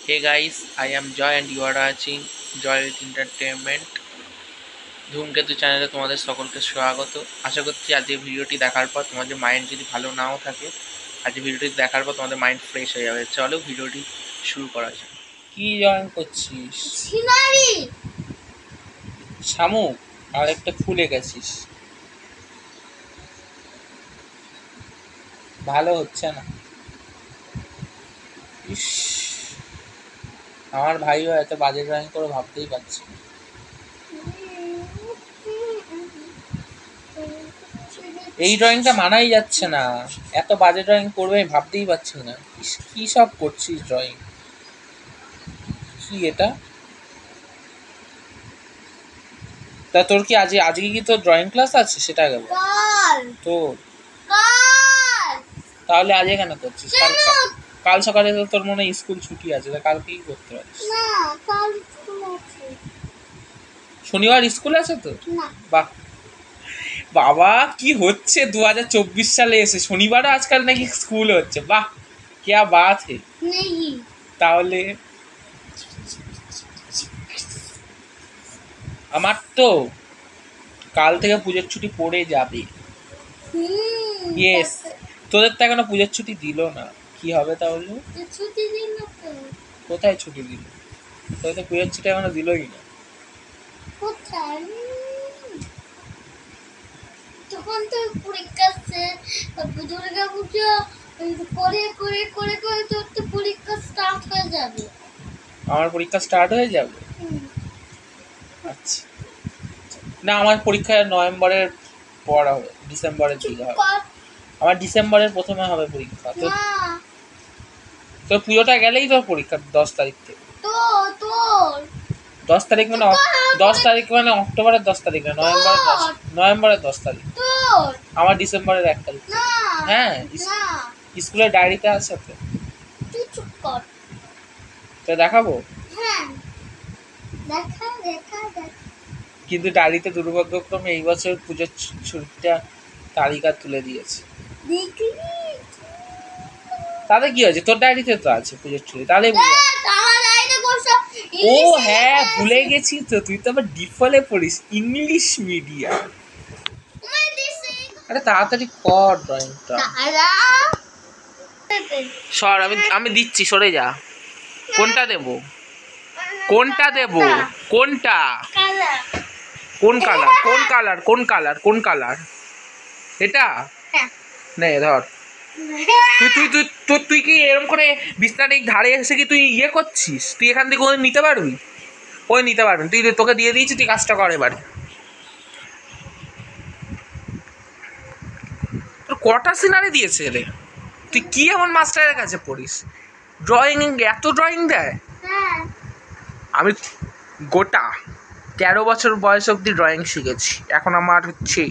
Hey guys, I am Joy and you are watching Joy with Entertainment. ধূমকেতু চ্যানেলে তোমাদের সকলকে স্বাগত। আশা করছি আজকে ভিডিওটি দেখার পর তোমাদের মাইন্ড যদি ভালো নাও থাকে, আজকে ভিডিওটি দেখার পর তোমাদের মাইন্ড ফ্রেশ হয়ে যাবে। চলো ভিডিওটি শুরু করা যাক। কি জয়েন করছিস? সিনারি শামুক আর একটা ফুলে গেছিস, ভালো হচ্ছে না। ইস, আমার ভাইও এত বাজে ড্রয়িং করে ভাবতেই পারছি না। এই ড্রয়িংটা মানাই যাচ্ছে না, এত বাজে ড্রয়িং করবে আমি ভাবতেই পারছি না। কি সব করছিস ড্রয়িং? কি এটা? তা তোর কি আজকে কি তোর ড্রয়িং ক্লাস আছে সেটা আগে বল। তো তাহলে আজকে কেন করছিস? কাল সকালে তো তোর মনে হয় স্কুল ছুটি আছে, তা কালকে কি করতে পারিস? না, কাল স্কুল আছে। শনিবার স্কুল আছে তো? না। বাহ বাবা, কি হচ্ছে 2024 সালে এসে শনিবারও আজকাল নাকি স্কুল হচ্ছে? বাহ, क्या बात है। नहीं। তাহলে আমার তো কাল থেকে পুজোর ছুটি পড়ে যাবে। ইয়েস, তোদের তো এখনো পুজোর ছুটি দিল না, কি হবে তাহলে? ছুটি দিন না তো। কোথায় ছুটি দিল? তোদের তো পুজোর ছুটি এখনো দিলই না। কোথায়? তখন তো পরীক্ষা শেষ, দুর্গা পুজো করে করে করে করে তোর তো পরীক্ষা স্টার্ট হয়ে যাবে। আমার পরীক্ষা স্টার্ট হয়ে যাবে? আচ্ছা, না আমার পরীক্ষা নভেম্বরের পর হবে, ডিসেম্বরে চলে হবে। আমার ডিসেম্বরের প্রথমে হবে পরীক্ষা। তো তোর পুজোটা গেলেই তোর পরীক্ষা 10 তারিখ থেকে। তো তোর 10 তারিখ মানে 10 তারিখ মানে অক্টোবরের 10 তারিখ না, নভেম্বরের 10 তারিখ। তোর আমার ডিসেম্বরের 1 তারিখ। না। হ্যাঁ, স্কুলের ডায়েরিতে আছে তো। তুই চুপ কর। তো দেখাবো? হ্যাঁ, দেখা দেখা দেখা। কিন্তু ডায়েরিতে দুর্ভাগ্যক্রমে এই বছর পুজোর ছুটিটা তারিখ আর তুলে দিয়েছে। দেখলি? তাহলে কি হয়েছে? তোর ডায়েরিতে তো আছে পুজোর ছুটি, তাহলে ও হ্যাঁ, ভুলে গেছি তো, তুই তো আবার ডিফলে পড়িস, ইংলিশ মিডিয়াম। আরে তাড়াতাড়ি কর ড্রয়িংটা। সর, আমি দিচ্ছি, সরে যা। কোনটা দেব? কোনটা দেব? কোনটা? কোন কালার? কোন কালার? কোন কালার? কোন কালার? এটা নে ধর। তুই কি এরকম করে বিছনার এই ধারে এসে কি তুই ইয়ে করছিস? তুই এখান থেকে ওই নিতে পারবি? ওই নিতে পারবি? তুই তোকে দিয়ে দিয়েছি, তুই কাজটা কর এবার। তোর কটা সিনারি দিয়েছে রে? তুই কি এমন মাস্টারের কাছে পড়িস? ড্রয়িং এত ড্রয়িং দেয়? আমি গোটা 13 বছর বয়স অবধি ড্রয়িং শিখেছি, এখন আমার হচ্ছে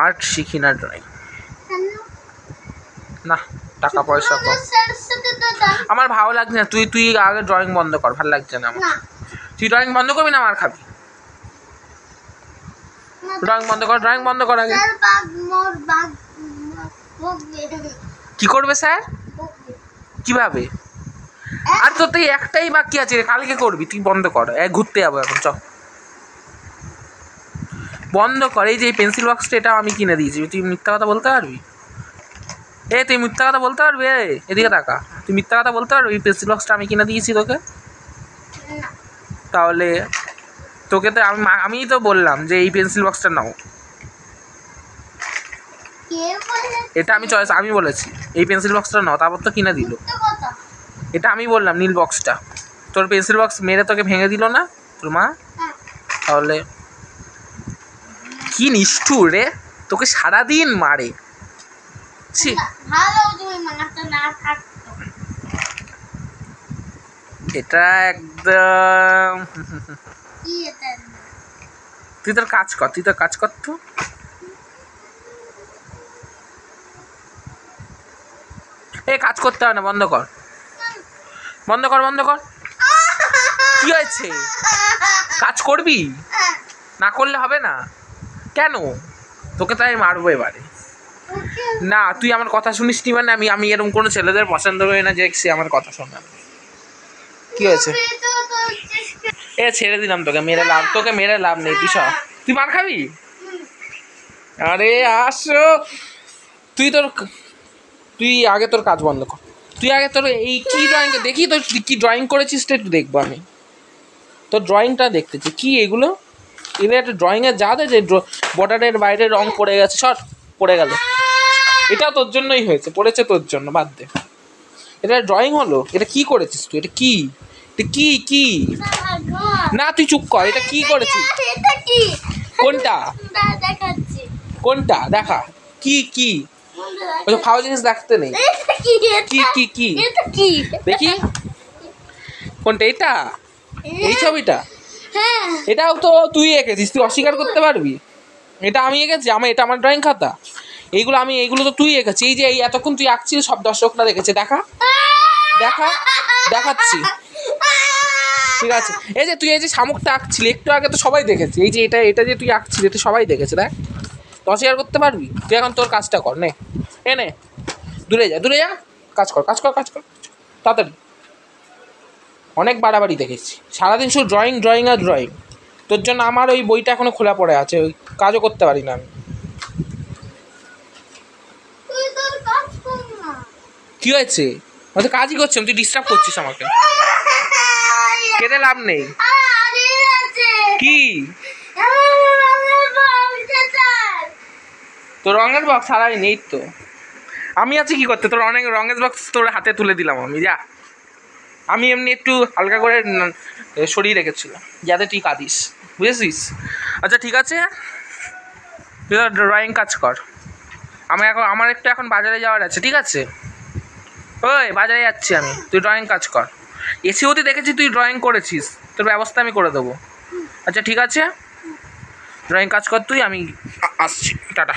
আর্ট শিখি না, ড্রয়িং না, টাকা পয়সা কম। আমার ভালো লাগছে না, তুই আগে ড্রয়িং বন্ধ কর, ভালো লাগছে না আমার। তুই ড্রয়িং বন্ধ করবি না মার খাবি। ড্রয়িং বন্ধ কর, ড্রয়িং বন্ধ কর আগে। কি করবে স্যার? কিভাবে? আর তোর তো একটাই বাকি আছে, কালকে করবি, তুই বন্ধ কর। ঘুরতে যাবো এখন, চ বন্ধ কর। এই যে পেন্সিল বক্সটা, এটা আমি কিনে দিয়েছি, তুই মিথ্যা কথা বলতে পারবি? তুই মিথ্যা কথা বলতে পারবি? এদিকে টাকা, তুই মিথ্যা কথা বলতে পারবি? এই পেন্সিল বক্সটা আমি কিনে দিয়েছি তোকে। তাহলে তোকে তো আমি তো বললাম যে এই পেন্সিল বক্সটা নাও। এটা আমি বলেছি এই পেন্সিল বক্সটা নাও, তারপর তো কিনে দিল। এটা আমি বললাম নীল বক্সটা, তোর পেন্সিল বক্স মেরে তোকে ভেঙে দিল না তোর মা? তাহলে কি নিষ্ঠুর রে, তোকে সারাদিন মারে। এটা একদম তুই তোর কাজ কর তো। কাজ করতে হয় না, বন্ধ কর। কি হয়েছে? কাজ করবি না? করলে হবে না কেন? তোকে তাই মারবো এবারে। না তুই আমার কথা শুনিস নি মানে আমি এরকম কোনো ছেলেদের পছন্দ করি না যে সে আমার কথা শোনে না। কি হয়েছে? এ ছেড়ে দিলাম তোকে মেরে লাভ নেই, তুই সব তুই মার খাবি। আরে আসো তুই আগে তোর কাজ বন্ধ কর। তুই আগে তোর এই কি ড্রয়িং দেখি, তোর কি ড্রয়িং করেছিস একটু দেখবো আমি। তোর ড্রয়িংটা দেখতেছি কি এগুলো একটা ড্রয়িংয়ের যা দেয় যে বর্ডারের বাইরে রং পড়ে গেছে, সব পড়ে গেল। এটা তোর জন্যই হয়েছে, পড়েছে তোর জন্য, বাদ দে। এটা ড্রয়িং হলো? এটা কি করেছিস তুই? এটা কি কি না তুই চুপ কর। এটা কি করেছিস? কোনটা কোনটা দেখা কি ওই ফাও জিনিস দেখতে নেই। কি দেখি কোনটা? এটা এই ছবিটা? এটাও তো তুই এঁকেছিস, তুই অস্বীকার করতে পারবি? এটা আমি এঁকেছি, এটা আমার ড্রয়িং খাতা। এইগুলো তো তুই এঁকেছিস। এই যে এই এতক্ষণ তুই আঁকছিস, সব দর্শকরা দেখেছে। দেখাচ্ছি, ঠিক আছে। এই যে তুই এই যে শামুকটা আঁকছিলি একটু আগে, তো সবাই দেখেছে। এই যে এটা যে তুই আঁকছিলি, তো সবাই দেখেছে। দেখ, তো অস্বীকার করতে পারবি? তুই এখন তোর কাজটা কর, নে দূরে যা, কাজ কর তাড়াতাড়ি। অনেক বাড়াবাড়ি দেখেছি, সারাদিন শুধু ড্রয়িং আর ড্রয়িং। তোর জন্য আমার ওই বইটা এখনো খোলা পড়ে আছে, ওই কাজও করতে পারি না আমি। কি হয়েছে? হয়তো কাজই করছি, তুই ডিস্টার্ব করছিস আমাকে। কেটে লাভ নেই। কি তোর রঙের বক্স? হারাই নেই তো, আমি আছি কি করতে? তোর অনেক রঙের বক্স তোর হাতে তুলে দিলাম আমি। যা, আমি এমনি একটু হালকা করে সরিয়ে রেখেছিলাম যাতে তুই কাঁদিস, বুঝেছিস? আচ্ছা ঠিক আছে, তুই ড্রয়িং কাজ কর। আমার একটু এখন বাজারে যাওয়ার আছে, ঠিক আছে? ওই বাজারে যাচ্ছি আমি, তুই ড্রয়িং কাজ কর। এসিওতে দেখেছি তুই ড্রয়িং করেছিস, তোর ব্যবস্থা আমি করে দেবো। আচ্ছা ঠিক আছে, ড্রয়িং কাজ কর তুই, আমি আসছি, টাটা।